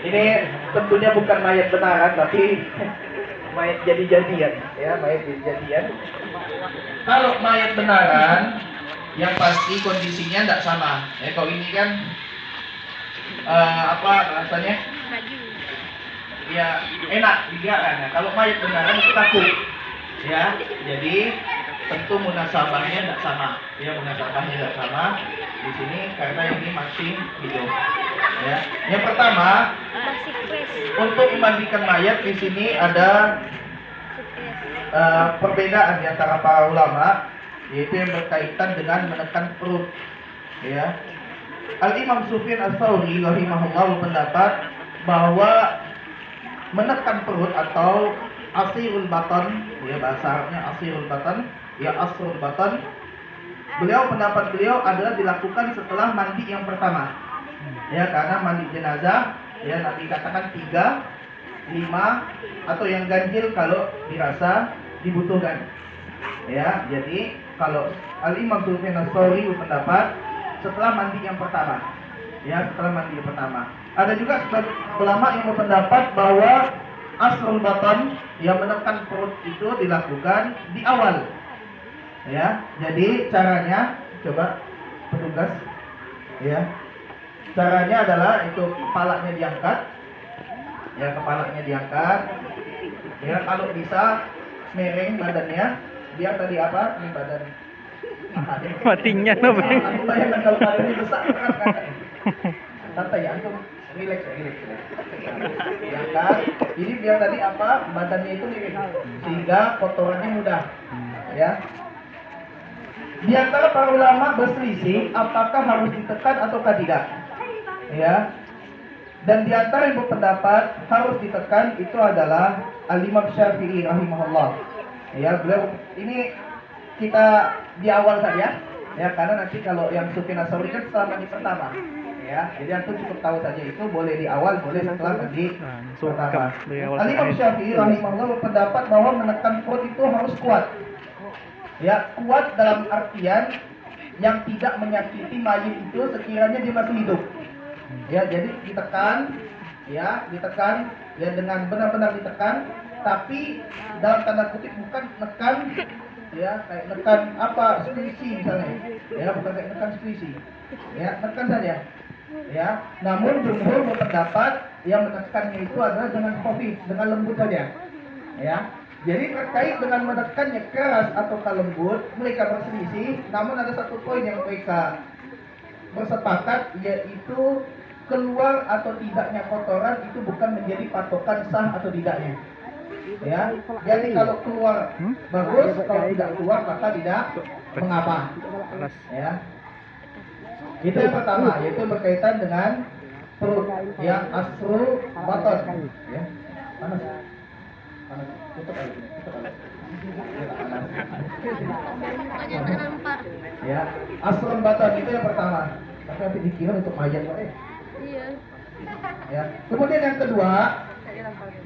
Ini tentunya bukan mayat benaran, tapi mayat jadi-jadian, ya, mayat jadi-jadian. Kalau mayat benaran, yang pasti kondisinya tidak sama. Ya, kalau ini kan apa rasanya? Ya enak digerakkan. Nah, kalau mayat benaran itu kaku, ya. Jadi tentu munasabahnya tidak sama. Ya, munasabahnya tidak sama di sini karena ini masih hidup. Ya. Yang pertama, untuk memandikan mayat di sini ada perbedaan di antara para ulama, yaitu yang berkaitan dengan menekan perut. Ya. Al-Imam Sufyan Ats-Tsauri rahimahullah berpendapat bahwa menekan perut atau asirul batan, ya bahasa Arabnya asirul batan, ya asrul batan. Pendapat beliau adalah dilakukan setelah mandi yang pertama. Ya, karena mandi jenazah, ya Nabi katakan 3, 5 atau yang ganjil kalau dirasa dibutuhkan. Ya, jadi kalau Al-Imam Sufyan Ats-Tsauri berpendapat setelah mandi yang pertama. Ya, setelah mandi yang pertama. Ada juga ulama yang berpendapat bahwa asrul batan, yang menekan perut itu dilakukan di awal. Ya, jadi caranya coba petugas, ya. Caranya adalah itu kepalanya diangkat. Ya, kepalanya diangkat. Ya, kalau bisa miring badannya, biar tadi apa? Ini badan matinya no bang. Aku bayangkan kalau badannya besar kan. Santai ya, antum relax. Diangkat. Ini biar tadi apa? Badannya itu miring sehingga kotorannya mudah. Ya. Di antara para ulama berselisih apakah harus ditekan ataukah tidak. Ya. Dan di antara yang berpendapat harus ditekan itu adalah Al-Imam Syafi'i rahimahullah. Ya, beliau ini kita di awal saja, ya, karena nanti kalau yang Sufyan Ats-Tsauri kan setelah mandi pertama. Ya, jadi antum cukup tahu saja itu boleh di awal, boleh setelah mandi pertama. Al-Imam Syafi'i rahimahullah berpendapat bahwa menekan perut itu harus kuat. Ya, kuat dalam artian yang tidak menyakiti mayit itu sekiranya dia masih hidup. Ya, jadi ditekan, ya dengan benar-benar ditekan, tapi dalam tanda kutip bukan nekan, ya kayak nekan apa selisih misalnya, ya bukan kayak nekan selisih, ya tekan saja. Ya, namun jumhur berpendapat yang menekannya itu adalah dengan khafif, dengan lembut saja. Ya, jadi terkait dengan menekannya keras atau lembut, mereka berselisih. Namun ada satu poin yang mereka bersepakat, yaitu keluar atau tidaknya kotoran itu bukan menjadi patokan sah atau tidaknya. Ya, jadi kalau keluar bagus, kalau tidak keluar maka tidak mengapa. Ya, itu yang pertama, yaitu berkaitan dengan perut yang asrul batan. Ya, panas. Tutup aja. Ya, asrul batan itu yang pertama. Tapi nanti dikira untuk mayat, Iya. Ya. Kemudian yang kedua,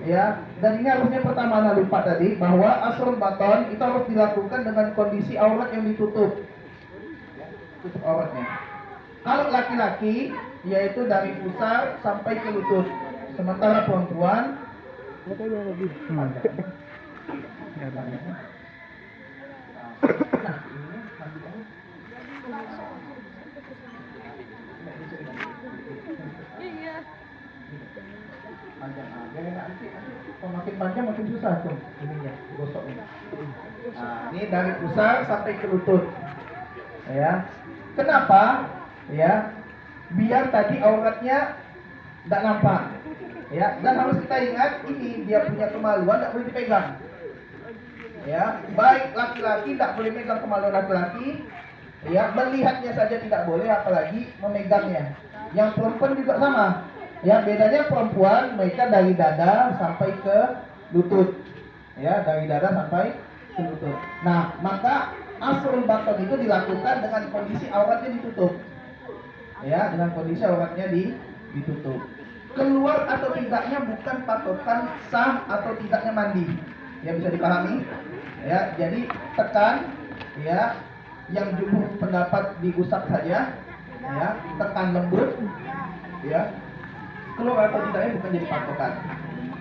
ya, dan ini harusnya pertama Anda lupa tadi bahwa asrul batan itu harus dilakukan dengan kondisi aurat yang ditutup. Tutup auratnya. Kalau laki-laki yaitu dari pusar sampai ke lutut. Sementara perempuan panjang aja nanti makin panjang makin susah tuh ininya gosoknya. Nah, ini dari pusar sampai ke lutut. Ya. Kenapa? Ya. Biar tadi auratnya tidak nampak. Ya, dan harus kita ingat ini dia punya kemaluan tidak boleh dipegang. Ya, baik laki-laki tidak boleh megang kemaluan laki-laki. Ya, melihatnya saja tidak boleh apalagi memegangnya. Yang perempuan juga sama. Ya, bedanya perempuan mereka dari dada sampai ke lutut. Ya, dari dada sampai ke lutut. Nah, maka asrul batan itu dilakukan dengan kondisi auratnya ditutup. Ya, dengan kondisi auratnya ditutup. Keluar atau tidaknya bukan patokan sah atau tidaknya mandi. Ya, bisa dipahami? Ya, jadi tekan, ya, yang jumhur pendapat digusap saja, ya, tekan lembut, ya. keluar atau tidaknya bukan jadi patokan.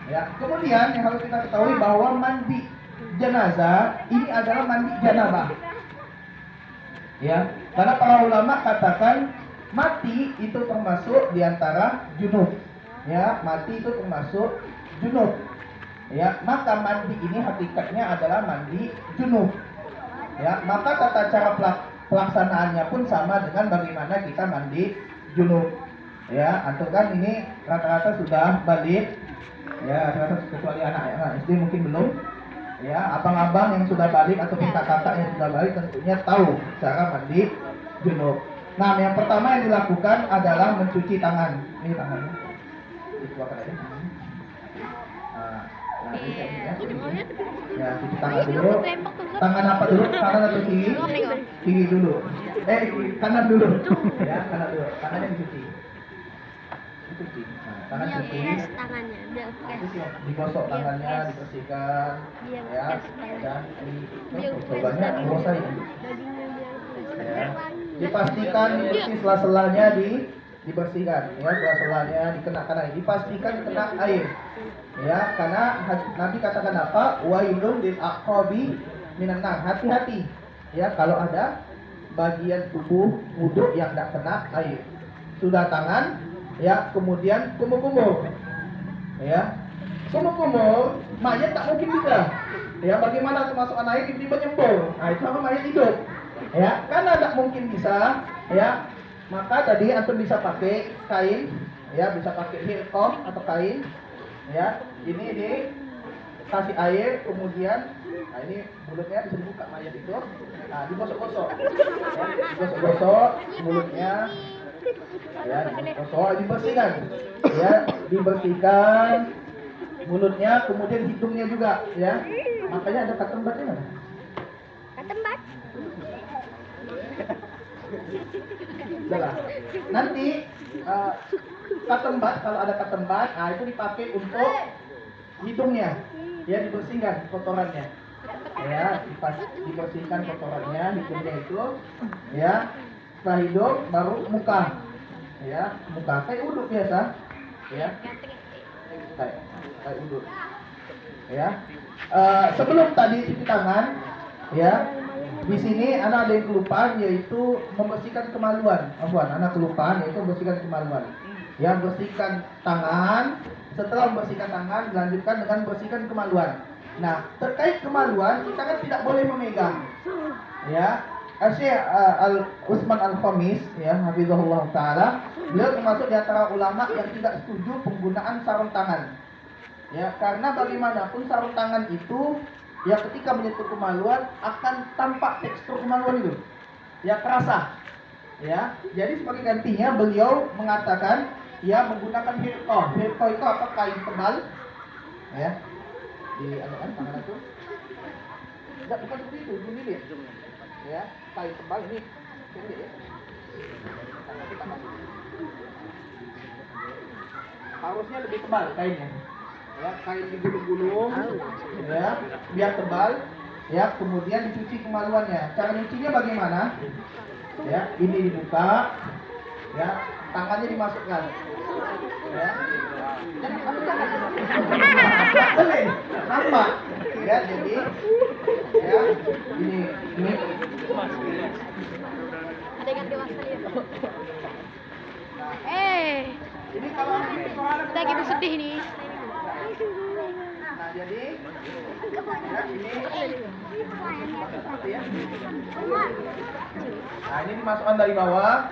Ya, kemudian yang harus kita ketahui bahwa mandi jenazah ini adalah mandi janabah. Ya, karena para ulama katakan mati itu termasuk diantara junub. Ya, mati itu termasuk junub. Ya, maka mandi ini hakikatnya adalah mandi junub. Ya, maka tata cara pelaksanaannya pun sama dengan bagaimana kita mandi junub. Ya, atau kan ini rata-rata sudah balik. Ya, rata-rata kecuali anak SD mungkin belum. Ya, abang-abang yang sudah balik atau kakak-kakak yang sudah balik tentunya tahu cara mandi junub. Nah, yang pertama yang dilakukan adalah mencuci tangan. Ini tangannya. Dikeluarkan aja. Nah, ini ya. Ya, cuci tangan dulu. Tangan apa dulu? Kanan atau kiri? Kiri dulu. Kanan dulu. Ya, kanan dulu. Tangannya dicuci. Dicuci. Nah, tangan cuci. Tangannya, biar Terus ya, digosok tangannya, dibersihkan. Ya, dan cobanya basahin. Ya. Dipastikan bersih sela-selanya dibersihkan. Ya, sela-selanya dikenakan air. Dipastikan kena air. Ya, karena Nabi katakan apa? Wailun lil aqabi minan nar. Hati-hati. Ya, kalau ada bagian tubuh wudhu yang tidak kena air. Sudah tangan, ya, kemudian kumur-kumur. Ya, kumur-kumur, mayat tak mungkin bisa. Ya, bagaimana kemasukan air tiba-tiba nyembur. Nah, itu sama mayat hidup. Ya, karena tidak mungkin bisa, ya, maka tadi antum bisa pakai kain, ya, bisa pakai hilqah atau kain, ya, ini kasih air, kemudian, nah ini mulutnya bisa dibuka mayat itu, nah digosok-gosok, ya, digosok-gosok mulutnya, ya, digosok, dibersihkan, ya, dibersihkan mulutnya, kemudian hidungnya juga, ya, makanya ada katembatnya nggak? Ketempat. Udah. Nanti katembat, kalau ada katembat, nah itu dipakai untuk hidungnya, ya, dibersihkan kotorannya, ya, dibersihkan kotorannya hidungnya itu, ya. Setelah hidung baru muka, ya, muka kayak uduk biasa, ya, kayak uduk, ya. Sebelum tadi cuci tangan, ya. Di sini anak ada yang kelupaan, yaitu membersihkan kemaluan. Anak kelupaan yaitu membersihkan kemaluan. Ya, bersihkan tangan. Setelah membersihkan tangan, dilanjutkan dengan bersihkan kemaluan. Nah, terkait kemaluan, kita kan tidak boleh memegang. Ya, Syekh Utsman Al-Khamis, ya, hafizahullah taala, beliau termasuk di antara ulama yang tidak setuju penggunaan sarung tangan. Ya, karena bagaimanapun sarung tangan itu, ya, ketika menyentuh kemaluan akan tampak tekstur kemaluan itu, ya, kerasa, ya. Jadi sebagai gantinya beliau mengatakan, ya, menggunakan hilqah. Hilqah itu apa? Kain tebal, ya, di tangan itu. Tidak, bukan seperti itu, lilit, ya, kain tebal ini, ya. Tangan kita masuk. Harusnya lebih tebal kainnya. Ya, kain digulung-gulung, ya, biar tebal, ya, kemudian dicuci kemaluannya. Cara nyucinya bagaimana? Ya, ini dibuka, ya, tangannya dimasukkan, ya, boleh, nampak, ya, jadi, ya, ini, Ada yang dewasa ya. ini kalau Lagi bersedih nih. nah, jadi, ya, ini, ya. Nah, ini dimasukkan dari bawah,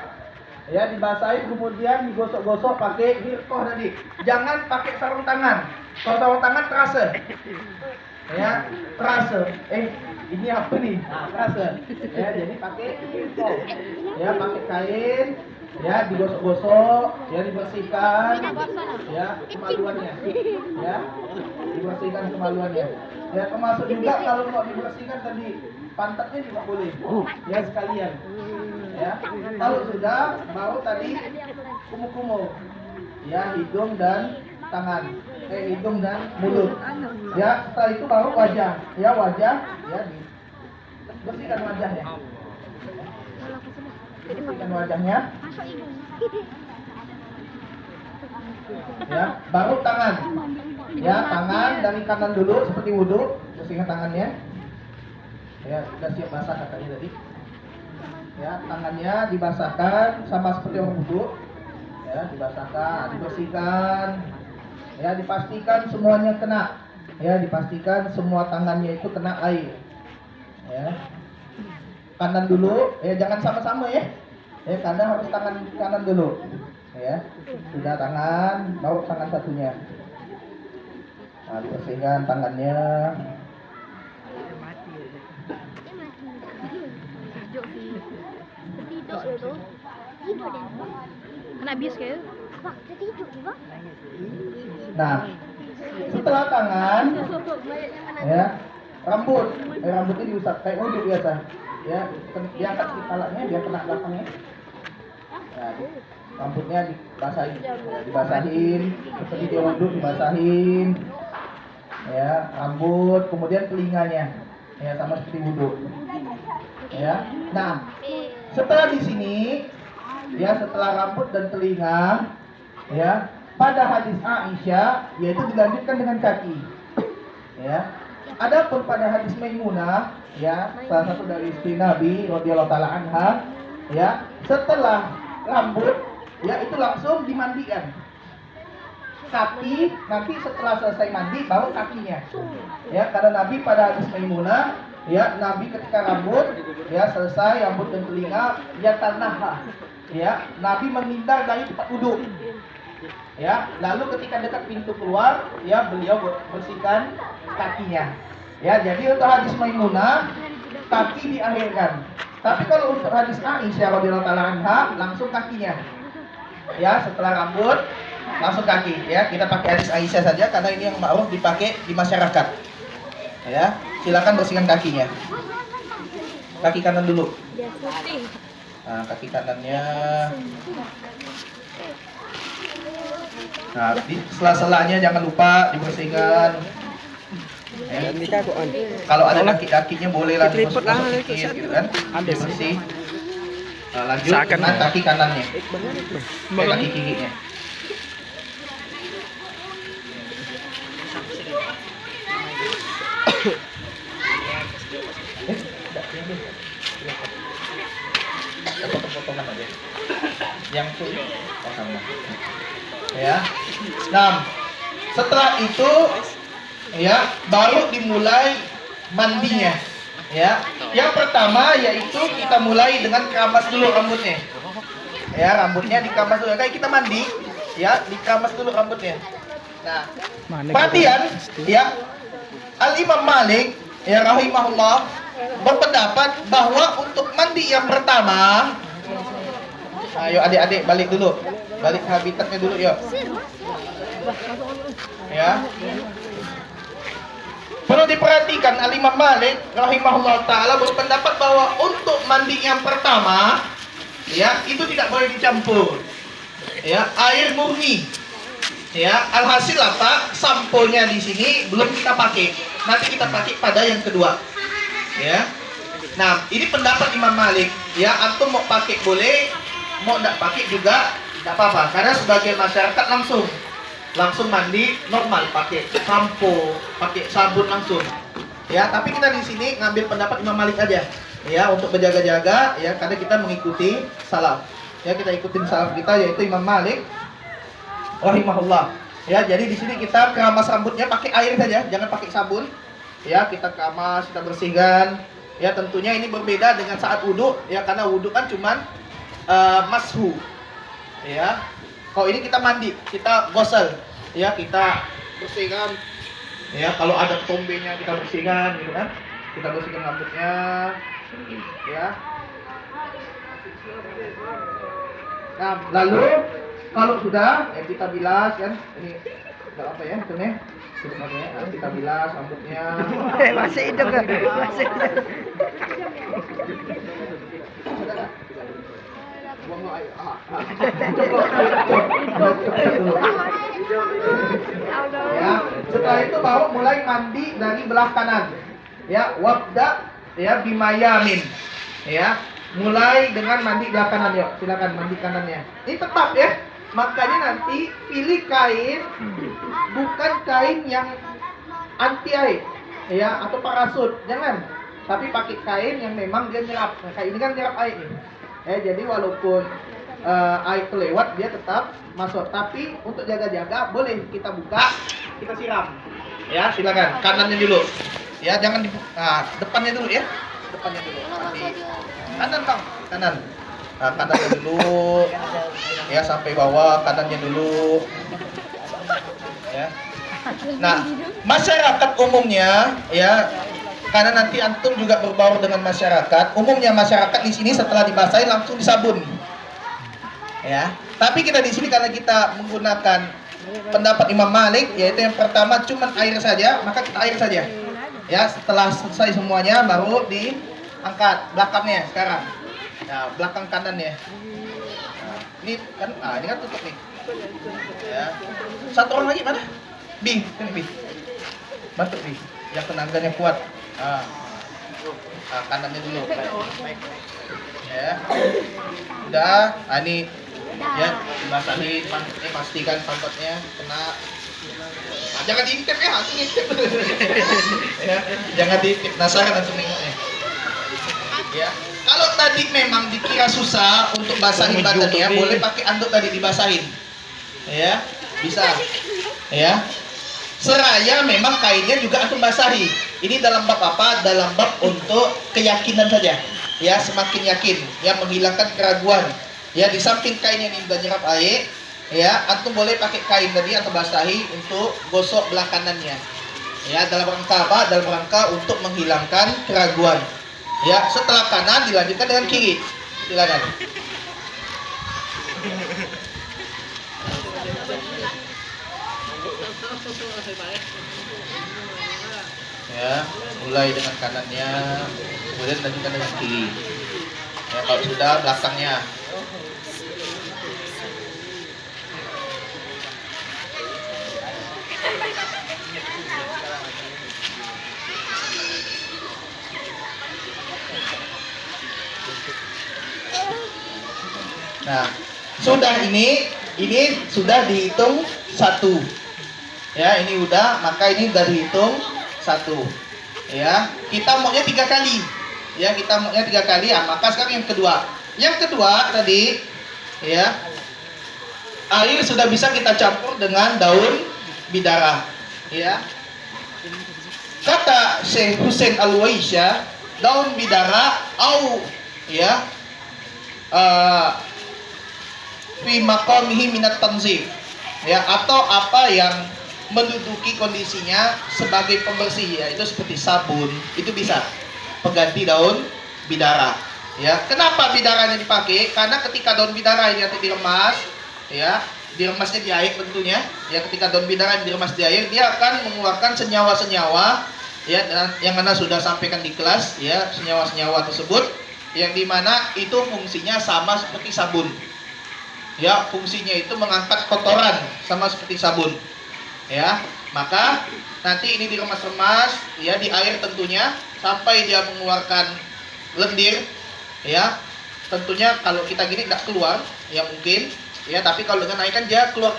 ya, dibasahin, kemudian digosok-gosok pakai hilqah tadi. Jangan pakai sarung tangan. Kalau sarung tangan terasa, ya, terasa. Ini apa nih? Nah, terasa. Ya, jadi pakai hilqah. Ya, pakai kain, ya, digosok-gosok, ya, dibersihkan, ya, kemaluannya, ya, dibersihkan kemaluannya. Ya, termasuk juga kalau mau dibersihkan tadi pantatnya juga boleh, ya, sekalian, ya. Kalau sudah, baru tadi kumur-kumur, ya, hidung dan tangan, hidung dan mulut, ya. Setelah itu baru wajah, ya, wajah, ya, bersihkan wajahnya, bersihkan wajahnya. Ya, baru tangan. Ya, tangan dari kanan dulu seperti wudhu, bersihkan tangannya. Ya, sudah siap basah katanya tadi. Ya, tangannya dibasahkan sama seperti orang wudhu. Ya, dibasahkan, dibersihkan. Ya, dipastikan semuanya kena. Ya, dipastikan semua tangannya itu kena air. Ya. Kanan dulu, ya jangan sama-sama ya. Ya, kanan harus tangan kanan dulu. Ya. Sudah tangan, baru tangan satunya. Nah, dibersihkan tangannya. Tidur sih. Tidur dia tu. Tidur dia. Kena bis ke? Abang, dia tidur ni bang. Nah, setelah tangan, ya, rambut, rambutnya diusap kayak wudhu biasa. Ya, diangkat kepalanya, dia kena belakangnya. Nah, rambutnya dibasahin, ya, dibasahin, seperti dia wudhu dibasahin. Ya, rambut, kemudian telinganya, ya sama seperti wudhu. Ya, nah, setelah di sini, ya setelah rambut dan telinga, ya pada hadis Aisyah yaitu dilanjutkan dengan kaki. Ya, adapun pada hadis Maimunah, ya salah satu dari istri Nabi radhiyallahu taala anha, ya setelah rambut, ya itu langsung dimandikan. Kaki nanti setelah selesai mandi baru kakinya. Ya, karena Nabi pada hadis Maimunah, ya Nabi ketika rambut, ya selesai rambut dan telinga, ya tanah, ya Nabi menghindar dari tempat wudhu. Ya, lalu ketika dekat pintu keluar, ya beliau bersihkan kakinya. Ya, jadi untuk hadis Maimunah kaki diakhirkan. Tapi kalau untuk hadis Aisyah radhiyallahu taala anha langsung kakinya. Ya, setelah rambut langsung kaki. Ya, kita pakai hadis Aisyah saja karena ini yang ma'ruf dipakai di masyarakat. Ya, silakan bersihkan kakinya. Kaki kanan dulu. Nah, kaki kanannya. Nah, di sela-selanya jangan lupa dibersihkan. Ya. Kalau ada kaki-kakinya boleh lah dibersihkan sedikit, gitu kan? Bersih. Nah, lanjut dengan kaki kanannya. Kaki giginya. Potong-potongan aja. Yang itu sama. Ya. Nah, setelah itu ya baru dimulai mandinya. Ya. Yang pertama yaitu kita mulai dengan keramas dulu rambutnya. Ya, rambutnya dikeramas dulu. Kayak kita mandi, ya, dikeramas dulu rambutnya. Nah, perhatian ya. Al-Imam Malik ya rahimahullah berpendapat bahwa untuk mandi yang pertama, ayo adik-adik balik dulu, balik habitatnya dulu yuk. Ya, perlu diperhatikan Al-Imam Malik rahimahullah taala berpendapat bahwa untuk mandi yang pertama, ya itu tidak boleh dicampur, ya air murni. Ya, alhasil apa? Samponya di sini belum kita pakai. Nanti kita pakai pada yang kedua. Ya. Nah, ini pendapat Imam Malik. Ya, antum mau pakai boleh, mau enggak pakai juga enggak apa-apa. Karena sebagian masyarakat langsung mandi normal pakai sampo, pakai sabun langsung. Ya, tapi kita di sini ngambil pendapat Imam Malik aja. Ya, untuk berjaga-jaga ya karena kita mengikuti salaf. Ya, kita ikutin salaf kita yaitu Imam Malik rahimahullah. Ya, jadi di sini kita keramas rambutnya pakai air saja, jangan pakai sabun. Ya, kita keramas, kita bersihkan. Ya, tentunya ini berbeda dengan saat wudhu, ya karena wudhu kan cuman mashu. Ya, kalau ini kita mandi, kita gosel. Ya, kita bersihkan. Ya, kalau ada tombenya kita bersihkan, gitu kan? Kita bersihkan rambutnya. Ya. Nah, lalu kalau sudah, ya kita bilas kan, ini enggak apa ya, itu nih, nah, kita bilas rambutnya. Masih hidup kan? Masih hidup. Buang air. Ya, setelah itu baru mulai mandi dari belah kanan. Ya, wabda ya bimayamin. Ya, mulai dengan mandi belah kanan yuk. Silakan mandi kanannya. Ini tetap ya. makanya nanti pilih kain bukan kain yang anti air, ya, atau parasut, jangan. Tapi pakai kain yang memang dia nyerap. Nah, kayak ini kan nyerap air nih. Jadi walaupun air kelewat dia tetap masuk. Tapi untuk jaga-jaga boleh kita buka, kita siram. Ya, silakan. Kanannya dulu. Ya, jangan depannya dulu ya. Depannya dulu. Nanti kanan Bang, kanan. Nah, kanannya dulu. Ya, sampai bawah kanannya dulu. Ya. Nah, masyarakat umumnya ya, karena nanti antum juga berbaur dengan masyarakat. Umumnya masyarakat di sini setelah dibasahin langsung disabun. Ya. Tapi kita di sini karena kita menggunakan pendapat Imam Malik, yaitu yang pertama cuman air saja, maka kita air saja. Ya, setelah selesai semuanya baru diangkat belakangnya sekarang. Nah, belakang kanannya. Nah, ini kan tutup nih. Ya. Satu orang lagi mana? Bi, sini Bi. Bantu Bi. Yang tenaganya kuat. Kanannya dulu. Baik. Ya. Udah, ini ya dibasahin, pastikan pantatnya kena. Jangan diintip ya, langsung intip. Ya, jangan diintip, penasaran langsung nengoknya. Ya. Kalau tadi memang dikira susah untuk basahin badannya, boleh pakai anduk tadi dibasahin. Ya, bisa. Ya. Seraya memang kainnya juga antum basahi. Ini dalam bab apa? Dalam bab untuk keyakinan saja. Ya, semakin yakin, ya, menghilangkan keraguan. Ya, di samping kainnya ini sudah nyerap air, ya, antum boleh pakai kain tadi atau basahi untuk gosok belah kanannya. Ya, dalam rangka apa? Dalam rangka untuk menghilangkan keraguan. Ya, setelah kanan dilanjutkan dengan kiri. Silakan. Ya, mulai dengan kanannya, kemudian lanjutkan dengan kiri. Ya, kalau sudah belakangnya. Nah, sudah ini sudah dihitung 1. Ya, ini udah, maka ini udah dihitung 1. Ya, kita maunya 3 kali. Ya, kita maunya 3 kali. Ya, maka sekarang yang kedua. Yang kedua tadi, ya, air sudah bisa kita campur dengan daun bidara. Ya. Kata Syekh Husain Al-Waisya, daun bidara au ya fi maqamihi minat tanzif, ya, atau apa yang menduduki kondisinya sebagai pembersih, yaitu seperti sabun, itu bisa pengganti daun bidara. Ya, kenapa bidaranya dipakai? Karena ketika daun bidara ini nanti diremas, ya, diremasnya di air tentunya. Ya, ketika daun bidara diremas di air, dia akan mengeluarkan senyawa-senyawa, ya, yang mana sudah sampaikan di kelas, ya, senyawa-senyawa tersebut, yang dimana itu fungsinya sama seperti sabun. Ya, fungsinya itu mengangkat kotoran sama seperti sabun. Ya, maka nanti ini diremas-remas, ya, di air tentunya sampai dia mengeluarkan lendir. Ya, tentunya kalau kita gini tidak keluar, ya mungkin, ya, tapi kalau dengan air kan dia keluar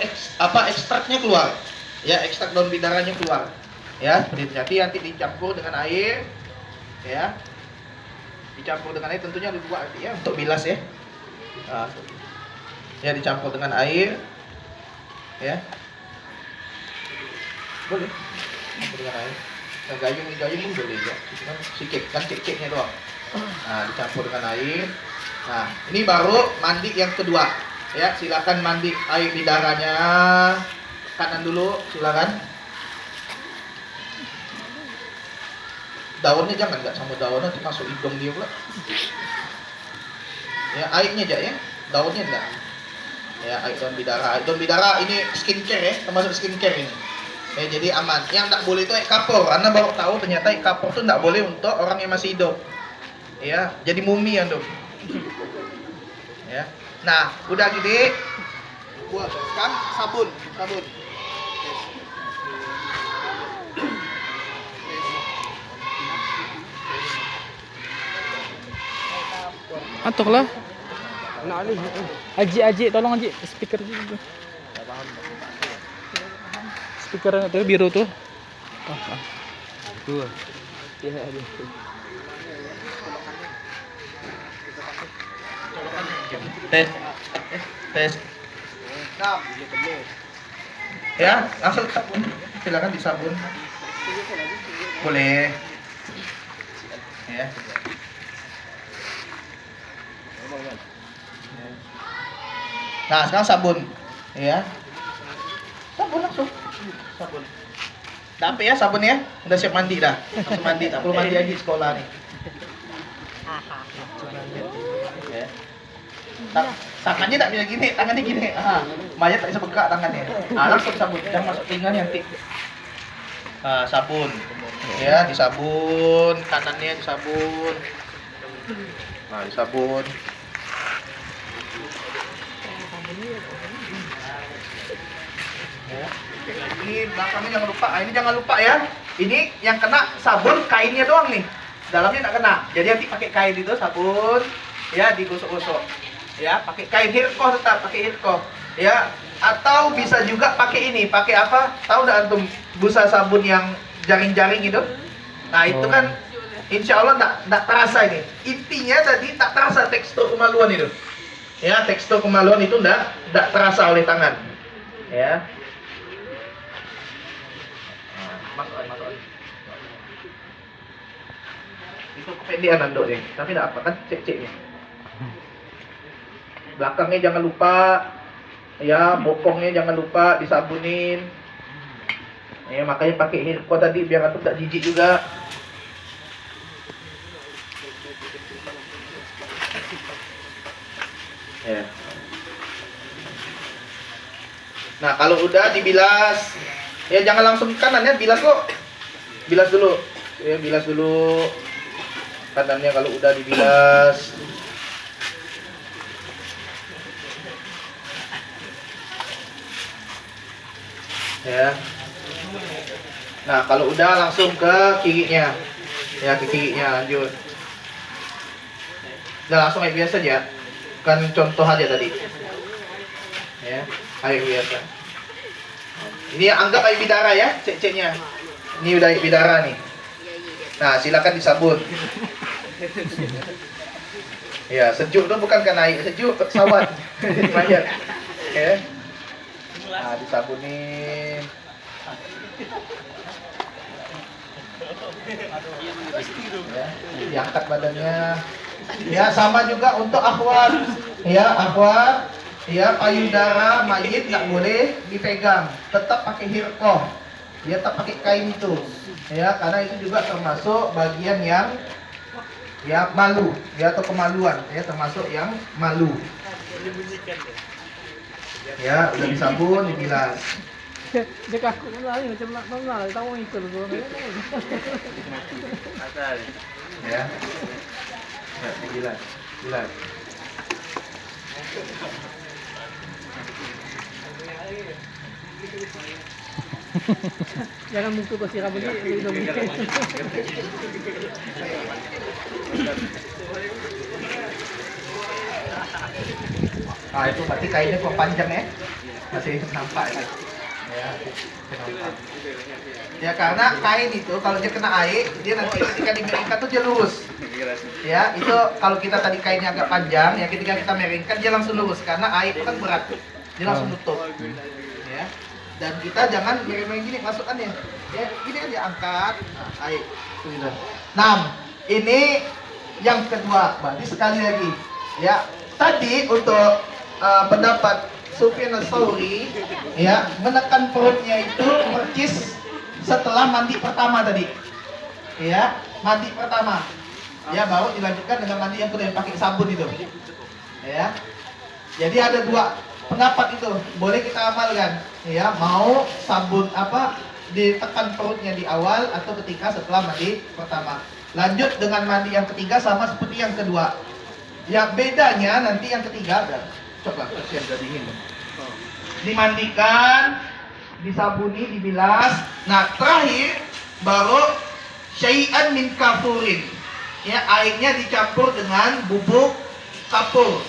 ekstraknya keluar. Ya, ekstrak daun bidaranya keluar. Ya, seperti itu. Nanti dicampur dengan air, ya. Dicampur dengan air tentunya dibuat ya untuk bilas ya. Ya, dicampur dengan air, ya, boleh campur dengan air. Nah, gayung pun boleh ya, kan sikit kan cek-ceknya doang. Nah, dicampur dengan air. Nah, ini baru mandi yang kedua. Ya, silakan mandi air bidaranya kanan dulu, silakan. Daunnya jangan, nggak sama daunnya nanti masuk hidung dia pula. Ya, airnya aja ya, daunnya enggak. Ya, air daun bidara. Daun bidara ini skincare ya, termasuk skincare ini. Ya, jadi aman. Yang enggak boleh itu air kapur. Anda baru tahu ternyata air kapur itu enggak boleh untuk orang yang masih hidup. Ya, jadi mumi ya, Dok. Ya. Nah, udah gede. Buatkan sabun. Atuk lah. Aji, tolong Aji, speaker juga. Speaker itu biru tuh. Tuh. Iya, Tes. Tes. Ya, langsung sabun. Silakan disabun. Boleh. Ya. Nah, sekarang sabun. Ya. Sabun langsung. Sabun. Udah apa ya sabun ya? Udah siap mandi dah. Langsung mandi, tak perlu mandi lagi di sekolah nih. Ya. Tangannya tak bisa gini, tangannya gini. Mayat tak bisa begak tangannya. Langsung sabun, jangan masuk telinga nanti. Sabun. Ya, disabun, kanannya disabun. Nah, disabun. Ya. Ini belakangnya jangan lupa. Ini jangan lupa ya. Ini yang kena sabun kainnya doang nih. Dalamnya tak kena. Jadi nanti pakai kain itu sabun, ya digosok-gosok. Ya, pakai kain hirkoh tetap pakai hirkoh. Ya, atau bisa juga pakai ini, pakai apa? Tahu enggak antum busa sabun yang jaring-jaring itu? Nah, itu kan insya Allah enggak terasa ini. Intinya tadi tak terasa tekstur kemaluan itu. Ya, tekstur kemaluan itu enggak terasa oleh tangan. Ya. Masuk. Itu kepedean andok nih, tapi enggak apa kan cek-ceknya. Belakangnya jangan lupa, ya bokongnya jangan lupa disabunin. Ya makanya pakai hirko tadi biar antum tak jijik juga. Ya. Nah kalau udah dibilas, ya jangan langsung kanan ya, bilas kok. Bilas dulu, ya bilas dulu kanannya kalau udah dibilas. Ya. Nah, kalau udah langsung ke kirinya. Ya, ke kirinya lanjut. Udah langsung air biasa aja. Kan contoh aja tadi. Ya, air biasa. Ini anggap air bidara ya, cek-ceknya. Ini udah air bidara nih. Nah, silakan disabun. Ya, sejuk tuh bukan karena air, sejuk sawat. Mayat. Ya. Nah, disabunin. Ya, diangkat badannya. Ya, sama juga untuk akhwat. Ya, akhwat. Ya, payudara mayit nggak boleh dipegang. Tetap pakai hirqoh. Ya, tetap pakai kain itu. Ya, karena itu juga termasuk bagian yang ya malu, ya atau kemaluan. Ya, termasuk yang malu. Ya, udah disabun, dibilas. Dia kaku lari macam nak tahu itu loh. Ya. Ya, dibilas. Bilas. Jangan muncul ke siram begini. Ah itu berarti kainnya kok panjang ya, masih nampak ya. Ya, nampak. Ya karena kain itu kalau dia kena air, dia nanti ketika dimiringkan tuh dia lurus. Ya itu kalau kita tadi kainnya agak panjang, ya ketika kita miringkan dia langsung lurus karena air itu kan berat, dia langsung nutup. Ya. Dan kita jangan miring-miring gini masukkannya. Ya gini aja angkat, nah, air. Nah, ini yang kedua, berarti sekali lagi. Ya tadi untuk pendapat Sufyan Ats-Tsauri ya menekan perutnya itu percis setelah mandi pertama tadi ya mandi pertama ya baru dilanjutkan dengan mandi yang kedua yang pakai sabun itu ya jadi ada dua pendapat itu boleh kita amalkan ya mau sabun apa ditekan perutnya di awal atau ketika setelah mandi pertama lanjut dengan mandi yang ketiga sama seperti yang kedua ya bedanya nanti yang ketiga ada coba kasihan udah dingin dimandikan disabuni dibilas nah terakhir baru syai'an min kafurin ya airnya dicampur dengan bubuk kapur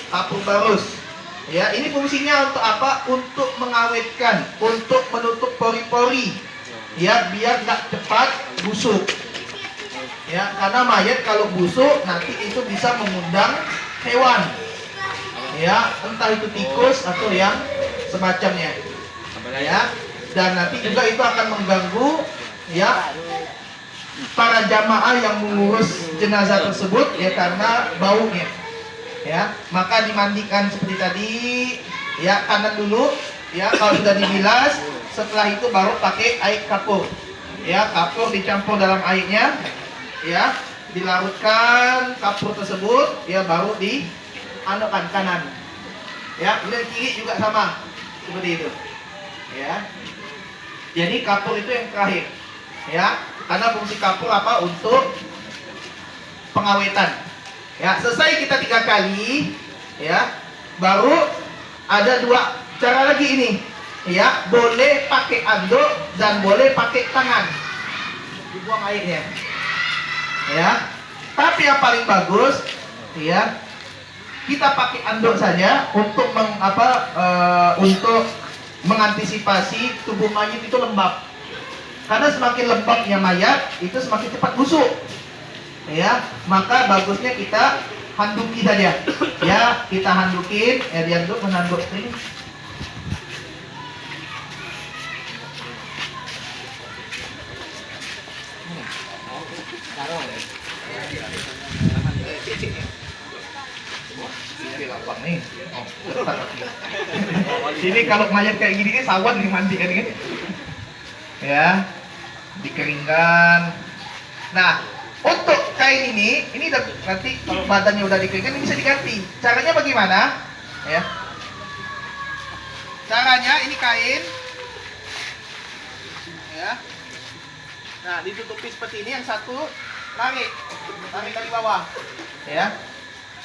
kapur barus. Ya, ini fungsinya untuk apa? Untuk mengawetkan, untuk menutup pori-pori. Ya, biar nggak cepat busuk. Ya, karena mayat kalau busuk nanti itu bisa mengundang hewan. Ya, entah itu tikus atau yang semacamnya. Ya, dan nanti juga itu akan mengganggu ya para jamaah yang mengurus jenazah tersebut ya karena baunya. Ya, maka dimandikan seperti tadi, ya kanan dulu, ya kalau sudah dibilas, setelah itu baru pakai air kapur. Ya, kapur dicampur dalam airnya, ya dilarutkan kapur tersebut, ya baru dianukan kanan. Ya, kemudian kiri juga sama seperti itu. Ya, jadi kapur itu yang terakhir. Ya, karena fungsi kapur apa? Untuk pengawetan. Ya, selesai kita 3 kali, ya, baru ada 2 cara lagi ini. Ya, boleh pakai anduk dan boleh pakai tangan. Dibuang airnya. Ya, tapi yang paling bagus, ya, kita pakai anduk saja untuk untuk mengantisipasi tubuh mayat itu lembab. Karena semakin lembabnya mayat, itu semakin cepat busuk. Ya, maka bagusnya kita handuki saja. Ya, kita handukin, ya dianduk menanduk ini. Lapang nih. Ini kalau mayat kayak gini sawan nih mandi kan ini. Ya, dikeringkan. Nah, untuk kain ini nanti kalau badannya udah dikeringkan ini bisa diganti. Caranya bagaimana? Ya. Caranya ini kain. Ya. Nah, ditutupi seperti ini, yang satu tarik dari bawah. Ya.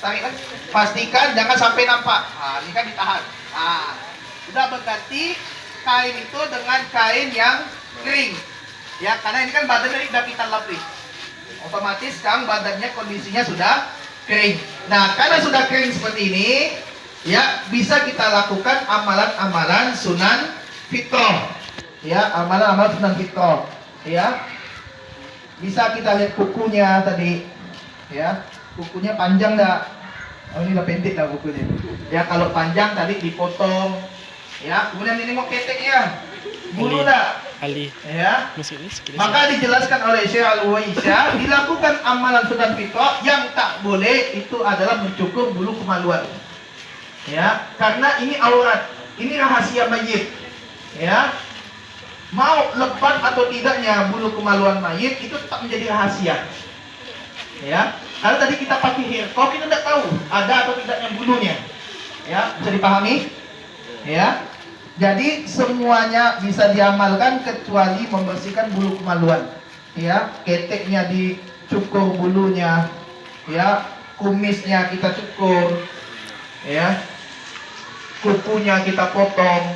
Tarik lagi. Pastikan jangan sampai nampak. Nah, ini kan ditahan. Nah, sudah berganti kain itu dengan kain yang kering. Ya, karena ini kan badannya udah kita lapis. Otomatis sekarang badannya kondisinya sudah kering. Nah, karena sudah kering seperti ini, ya bisa kita lakukan amalan-amalan sunan fitrah. Ya, amalan-amalan sunan fitrah. Ya, bisa kita lihat kukunya tadi. Ya, kukunya panjang enggak? Oh, ini udah pendek dah kukunya. Ya, kalau panjang tadi dipotong. Ya, kemudian ini mau keteknya. Bulu enggak? Ali. Ya. Mesin Maka dijelaskan oleh Syekh Al-Uwaisya, dilakukan amalan sunan fitrah yang tak boleh itu adalah mencukur bulu kemaluan. Ya, karena ini aurat, ini rahasia mayit. Ya. Mau lebat atau tidaknya bulu kemaluan mayit itu tetap menjadi rahasia. Ya. Karena tadi kita pakai hirqah, kita tidak tahu ada atau tidaknya bulunya. Ya, bisa dipahami? Ya. Jadi semuanya bisa diamalkan kecuali membersihkan bulu kemaluan. Ya, keteknya dicukur bulunya, ya, kumisnya kita cukur, ya, kukunya kita potong,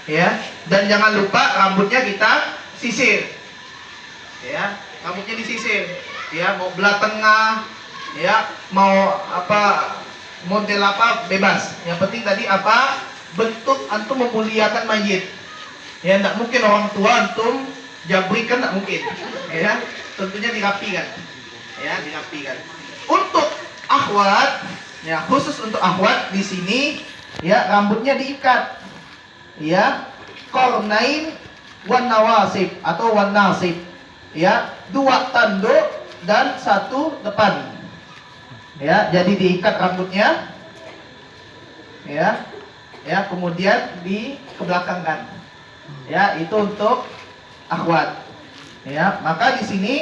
ya, dan jangan lupa rambutnya kita sisir, ya, rambutnya disisir, ya, mau belah tengah, ya, mau apa model apa bebas. Yang penting tadi apa? Bentuk antum memuliakan mayit. Ya, tidak mungkin orang tua antum jabrikan, tidak mungkin. Ya, tentunya dirapikan. Ya, dirapikan. Untuk akhwat, ya khusus untuk akhwat di sini, ya rambutnya diikat. Ya, qarnain wan nawasib atau wan nasib. Ya, 2 tanduk dan 1 depan. Ya, jadi diikat rambutnya. Ya. Ya, kemudian dikebelakangkan. Ya, itu untuk akhwat. Ya, maka di sini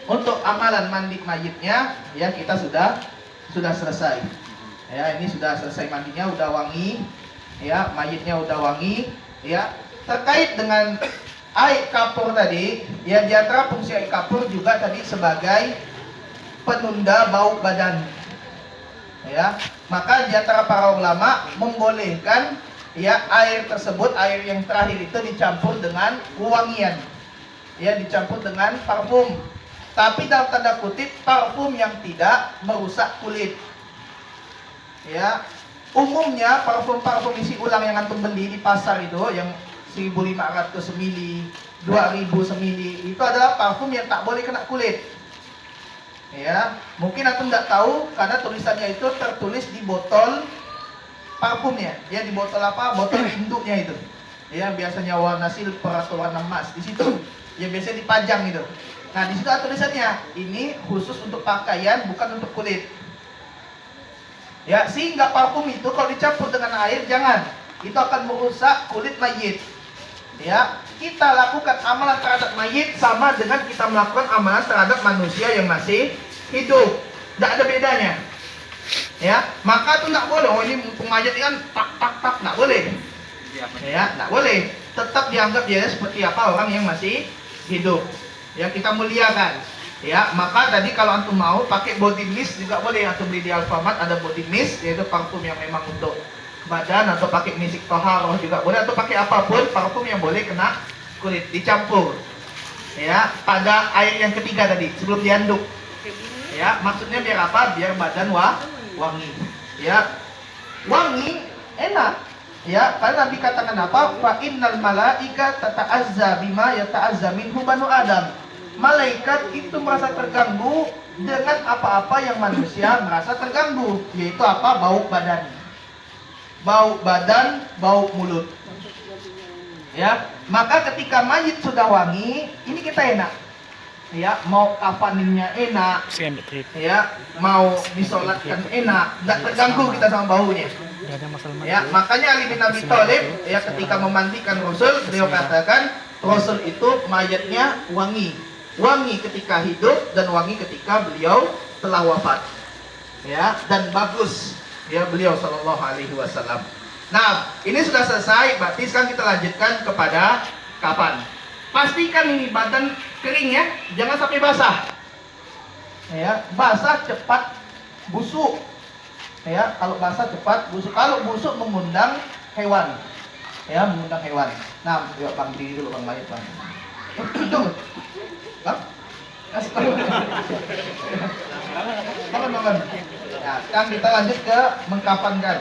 untuk amalan mandi mayitnya ya kita sudah selesai. Ya, ini sudah selesai mandinya, udah wangi. Ya, mayitnya udah wangi. Ya, terkait dengan air kapur tadi, ya di antara fungsi air kapur juga tadi sebagai penunda bau badan. Ya, maka di antara para ulama membolehkan ya air tersebut, air yang terakhir itu dicampur dengan wewangian. Ya, dicampur dengan parfum. Tapi dalam tanda kutip parfum yang tidak merusak kulit. Ya, umumnya parfum-parfum isi ulang yang antum beli di pasar itu yang 1.500 semili, 2.000 semili, itu adalah parfum yang tak boleh kena kulit. Ya, mungkin antum tidak tahu karena tulisannya itu tertulis di botol parfumnya. Ya, di botol apa? Botol induknya itu. Ya, biasanya warna silver atau warna emas di situ. Ya, biasanya dipajang gitu. Nah, di situ ada tulisannya, ini khusus untuk pakaian, bukan untuk kulit. Ya, sehingga parfum itu kalau dicampur dengan air jangan. Itu akan merusak kulit mayit. Ya, kita lakukan amalan terhadap mayit sama dengan kita melakukan amalan terhadap manusia yang masih hidup. Tidak ada bedanya. Ya, maka itu tidak boleh. Oh, ini mumpung mayat kan tak, tidak boleh. Ya, tidak boleh. Tetap dianggap dia seperti apa orang yang masih hidup. Ya, kita muliakan. Ya, maka tadi kalau antum mau pakai body mist juga boleh. Antum beli di Alfamart ada body mist, yaitu parfum yang memang untuk badan, atau pakai misik toharoh juga boleh, atau pakai apapun parfum yang boleh kena kulit dicampur. Ya, pada air yang ketiga tadi sebelum dianduk. Ya, maksudnya biar apa? Biar badan wangi. Ya, wangi enak. Ya, karena Nabi katakan apa? Fa innal malaika tata'azza bima yata'azza minhu banu Adam. Malaikat itu merasa terganggu dengan apa-apa yang manusia merasa terganggu, yaitu apa? Bau badan. Bau badan, bau mulut. Ya, maka ketika mayit sudah wangi, ini kita enak. Ya, mau kafaninnya enak. Ya, mau disolatkan enak, tidak terganggu kita sama baunya. Ya, makanya Ali bin Abi Thalib ya ketika memandikan Rasul, beliau katakan Rasul itu mayatnya wangi. Wangi ketika hidup dan wangi ketika beliau telah wafat. Ya, dan bagus ya beliau sallallahu alaihi wasallam. Nah, ini sudah selesai, berarti sekarang kita lanjutkan kepada kafan. Pastikan ini badan kering ya, jangan sampai basah. Ya, basah cepat busuk. Ya, kalau basah cepat busuk. Kalau busuk mengundang hewan. Ya, mengundang hewan. Nah, yuk Bang diri dulu Bang Mayit Bang. Tunggu. Bang. Bangun. Ya, sekarang kita lanjut ke mengkafankan.